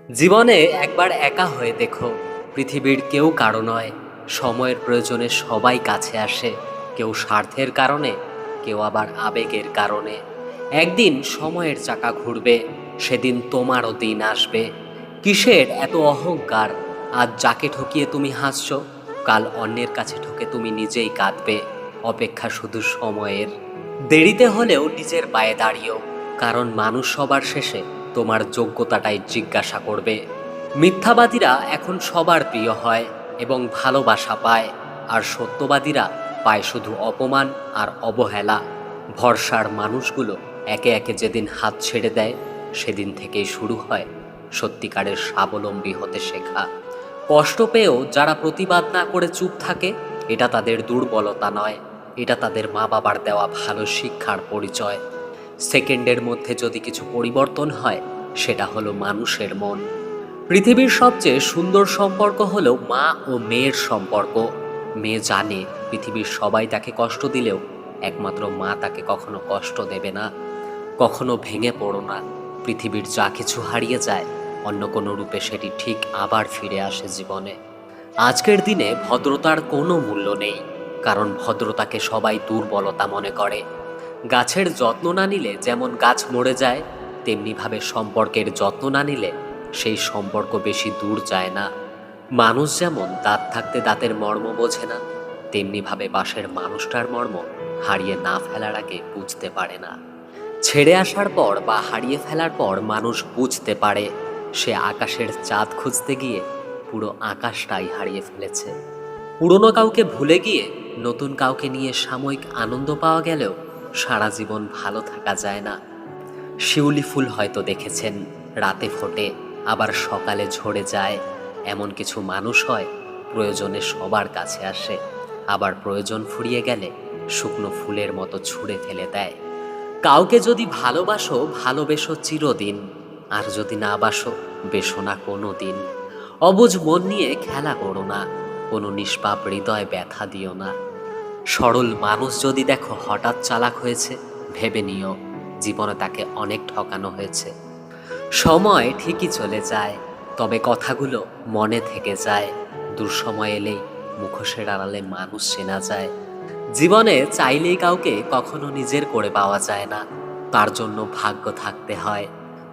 জীবনে একবার একা হয়ে দেখো, পৃথিবীর কেউ কারো নয়। সময়ের প্রয়োজনে সবাই কাছে আসে, কেউ স্বার্থের কারণে, কেউ আবার আবেগের কারণে। একদিন সময়ের চাকা ঘুরবে, সেদিন তোমারও দিন আসবে। কিসের এত অহংকার? আজ যাকে ঠকিয়ে তুমি হাসছো, কাল অন্যের কাছে ঠকে তুমি নিজেই কাঁদবে। অপেক্ষা শুধু সময়ের। দেরিতে হলেও নিজের পায়ে দাঁড়িয়েও, কারণ মানুষ সবার শেষে তোমার যোগ্যতাটাই জিজ্ঞাসা করবে। মিথ্যাবাদীরা এখন সবার প্রিয় হয় এবং ভালোবাসা পায়, আর সত্যবাদীরা পায় শুধু অপমান আর অবহেলা। ভরসার মানুষগুলো একে একে যেদিন হাত ছেড়ে দেয়, সেদিন থেকেই শুরু হয় সত্যিকারের স্বাবলম্বী হতে শেখা। কষ্ট পেয়েও যারা প্রতিবাদ না করে চুপ থাকে, এটা তাদের দুর্বলতা নয়, এটা তাদের মা বাবার দেওয়া ভালো শিক্ষার পরিচয়। সেকেন্ডের মধ্যে যদি কিছু পরিবর্তন হয়, সেটা হলো মানুষের মন। পৃথিবীর সবচেয়ে সুন্দর সম্পর্ক হলো মা ও মেয়ের সম্পর্ক। মেয়ে জানে পৃথিবীর সবাই তাকে কষ্ট দিলেও একমাত্র মা তাকে কখনো কষ্ট দেবে না। কখনো ভেঙে পড়ো না। পৃথিবীর যা কিছু হারিয়ে যায়, অন্য কোনো রূপে সেটি ঠিক আবার ফিরে আসে জীবনে। আজকের দিনে ভদ্রতার কোনো মূল্য নেই, কারণ ভদ্রতাকে সবাই দুর্বলতা মনে করে। গাছের যত্ন না নিলে যেমন গাছ মরে যায়, তেমনিভাবে সম্পর্কের যত্ন না নিলে সেই সম্পর্ক বেশি দূর যায় না। মানুষ যেমন দাঁত থাকতে দাঁতের মর্ম বোঝে না, তেমনিভাবে পাশের মানুষটার মর্ম হারিয়ে না ফেলার আগে বুঝতে পারে না। ছেড়ে আসার পর বা হারিয়ে ফেলার পর মানুষ বুঝতে পারে সে আকাশের চাঁদ খুঁজতে গিয়ে পুরো আকাশটাই হারিয়ে ফেলেছে। পুরনো কাউকে ভুলে গিয়ে নতুন কাউকে নিয়ে সাময়িক আনন্দ পাওয়া গেলেও সারা জীবন ভালো থাকা যায় না। শিউলি ফুল হয়তো দেখেছেন, রাতে ফোটে আবার সকালে ঝরে যায়। এমন কিছু মানুষ হয়, প্রয়োজনে সবার কাছে আসে, আবার প্রয়োজন ফুরিয়ে গেলে শুকনো ফুলের মতো ছুঁড়ে ফেলে দেয়। কাউকে যদি ভালোবাসো, ভালোবেসো চিরদিন, আর যদি না বাসো, বেসো না কোনো দিন। অবুঝ মন নিয়ে খেলা করো না, কোনো নিষ্পাপ হৃদয় ব্যথা দিও না। সরল মানুষ যদি দেখো হঠাৎ চালাক হয়েছে, ভেবে নিও জীবনে তাকে অনেক ঠকানো হয়েছে। সময় ঠিকই চলে যায়, তবে কথাগুলো মনে থেকে যায়। দুঃসময় এলেই মুখোশের আড়ালে মানুষ চেনা যায়। জীবনে চাইলেই কাউকে কখনো নিজের করে পাওয়া যায় না, তার জন্য ভাগ্য থাকতে হয়।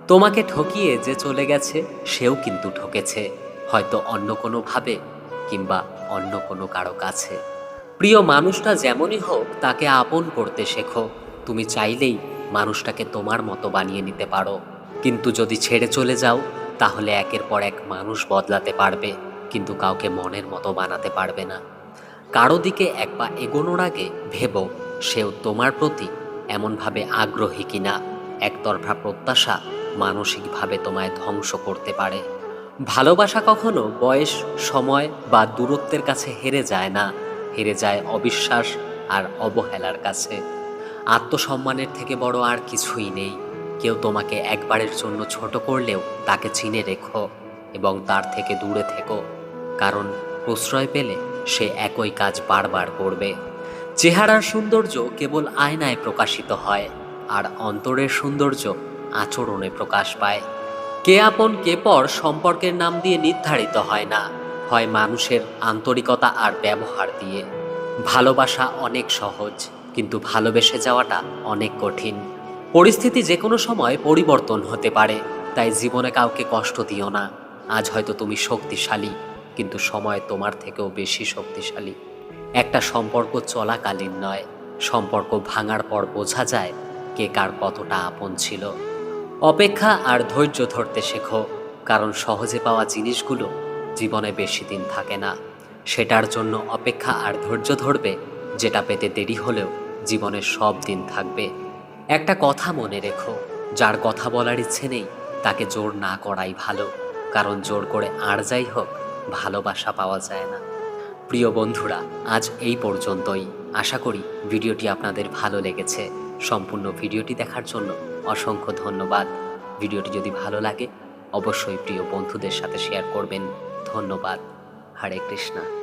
তোমাকে ঠকিয়ে যে চলে গেছে, সেও কিন্তু ঠকেছে, হয়তো অন্য কোনো ভাবে, কিংবা অন্য কোনো কারো কাছে। প্রিয় মানুষটা যেমনই হোক, তাকে আপন করতে শেখো। তুমি চাইলেই মানুষটাকে তোমার মতো বানিয়ে নিতে পারো, কিন্তু যদি ছেড়ে চলে যাও, তাহলে একের পর এক মানুষ বদলাতে পারবে, কিন্তু কাউকে মনের মতো বানাতে পারবে না। কারো দিকে এক পা এগোনোর আগে ভেবো সেও তোমার প্রতি এমনভাবে আগ্রহী কিনা। একতরফা প্রত্যাশা মানসিকভাবে তোমায় ধ্বংস করতে পারে। ভালোবাসা কখনো বয়স, সময় বা দূরত্বের কাছে হেরে যায় না, হেরে যায় অবিশ্বাস আর অবহেলার কাছে। আত্মসম্মানের থেকে বড় আর কিছুই নেই। কেউ তোমাকে একবারের জন্য ছোট করলেও তাকে চিনে রেখো এবং তার থেকে দূরে থেকো, কারণ প্রশ্রয় পেলে সে একই কাজ বারবার করবে। চেহারার সৌন্দর্য কেবল আয়নায় প্রকাশিত হয়, আর অন্তরের সৌন্দর্য আচরণে প্রকাশ পায়। কে আপন কে পর সম্পর্কের নাম দিয়ে নির্ধারিত হয় না, হয় মানুষের আন্তরিকতা আর ব্যবহার দিয়ে। ভালোবাসা অনেক সহজ, কিন্তু ভালোবেসে যাওয়াটা অনেক কঠিন। পরিস্থিতি যে কোনো সময় পরিবর্তন হতে পারে, তাই জীবনে কাউকে কষ্ট দিও না। আজ হয়তো তুমি শক্তিশালী, কিন্তু সময় তোমার থেকেও বেশি শক্তিশালী। একটা সম্পর্ক চলাকালীন নয়, সম্পর্ক ভাঙার পর বোঝা যায় কে কার কতটা আপন ছিল। অপেক্ষা আর ধৈর্য ধরতে শেখো, কারণ সহজে পাওয়া জিনিসগুলো জীবনে বেশি দিন থাকে না। সেটার জন্য অপেক্ষা আর ধৈর্য ধরবে, যেটা পেতে দেরি হলেও জীবনের সব দিন থাকবে। একটা কথা মনে রেখো, যার কথা বলার ইচ্ছে নেই তাকে জোর না করাই ভালো, কারণ জোর করে আর যাই হোক, ভালোবাসা পাওয়া যায় না। প্রিয় বন্ধুরা, আজ এই পর্যন্তই। আশা করি ভিডিওটি আপনাদের ভালো লেগেছে। সম্পূর্ণ ভিডিওটি দেখার জন্য অসংখ্য ধন্যবাদ। ভিডিওটি যদি ভালো লাগে, অবশ্যই প্রিয় বন্ধুদের সাথে শেয়ার করবেন। ধন্যবাদ। হরে কৃষ্ণা।